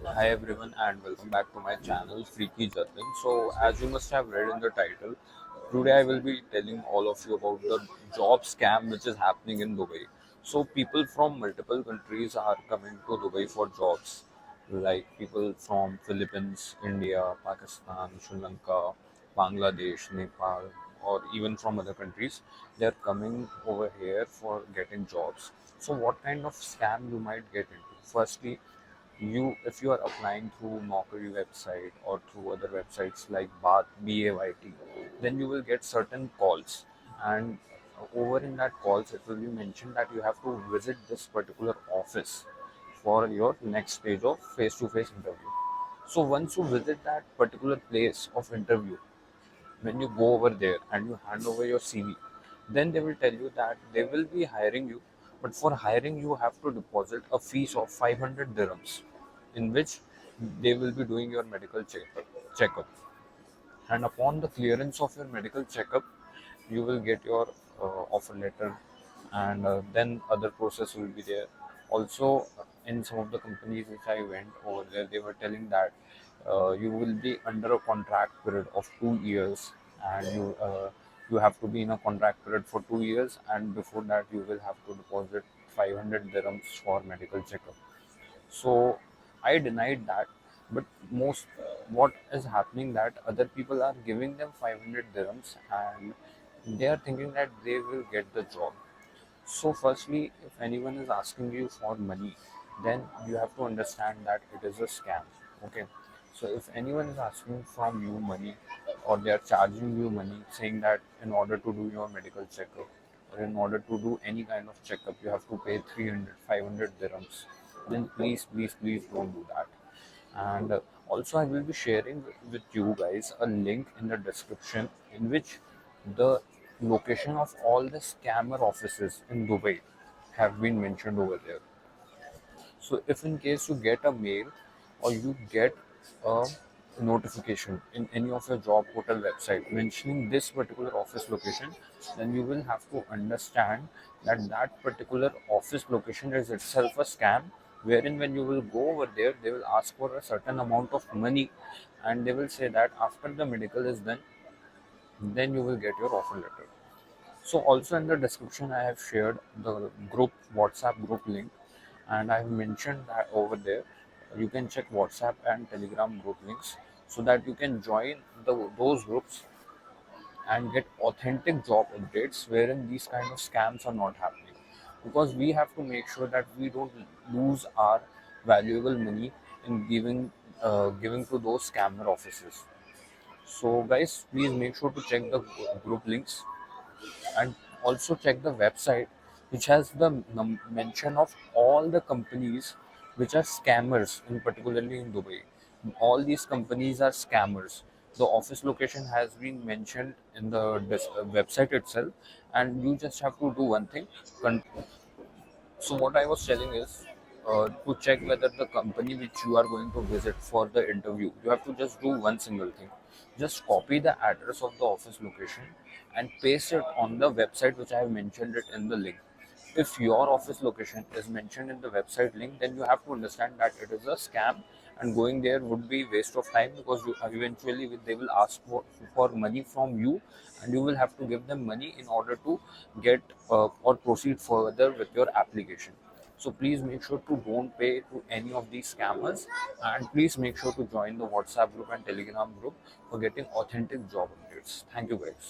Hi everyone and welcome back to my channel Freaky Jatin. So as you must have read in the title, today I will be telling all of you about the job scam which is happening in Dubai. So people from multiple countries are coming to Dubai for jobs, like people from Philippines, India, Pakistan, Sri Lanka, Bangladesh, Nepal, or even from other countries. They are coming over here for getting jobs. So what kind of scam you might get into? Firstly, you if you are applying through Naukri website or through other websites like BAYT, then you will get certain calls, and over in that calls it will be mentioned that you have to visit this particular office for your next stage of face-to-face interview. So once you visit that particular place of interview, when you go over there and you hand over your CV, then they will tell you that they will be hiring you, but for hiring you have to deposit a fees of 500 dirhams, in which they will be doing your medical checkup. And upon the clearance of your medical checkup, you will get your offer letter, and then other process will be there. Also, in some of the companies which I went over there, they were telling that you will be under a contract period of 2 years, and you have to be in a contract period for 2 years, and before that you will have to deposit 500 dirhams for medical checkup. So I denied that, but most what is happening that other people are giving them 500 dirhams, and they are thinking that they will get the job. So firstly, if anyone is asking you for money, then you have to understand that it is a scam. Okay. So if anyone is asking from you money, or they are charging you money saying that in order to do your medical checkup or in order to do any kind of checkup you have to pay 300, 500 dirhams, then please don't do that. And also I will be sharing with you guys a link in the description in which the location of all the scammer offices in Dubai have been mentioned over there. So if in case you get a mail or you get a notification in any of your job portal website mentioning this particular office location, then you will have to understand that that particular office location is itself a scam, wherein when you will go over there, they will ask for a certain amount of money, and they will say that after the medical is done, then you will get your offer letter. So also in the description, I have shared the group WhatsApp group link, and I have mentioned that over there. You can check WhatsApp and Telegram group links so that you can join those groups and get authentic job updates wherein these kind of scams are not happening. Because we have to make sure that we don't lose our valuable money in giving to those scammer offices. So guys, please make sure to check the group links, and also check the website which has the mention of all the companies which are scammers, in particularly in Dubai. All these companies are scammers. The office location has been mentioned in the website itself, and you just have to do one thing. So what I was telling is, to check whether the company which you are going to visit for the interview, you have to just do one single thing. Just copy the address of the office location and paste it on the website which I have mentioned it in the link. If your office location is mentioned in the website link, then you have to understand that it is a scam, and going there would be waste of time, because eventually they will ask for money from you, and you will have to give them money in order to get or proceed further with your application. So please make sure to don't pay to any of these scammers, and please make sure to join the WhatsApp group and Telegram group for getting authentic job updates. Thank you guys.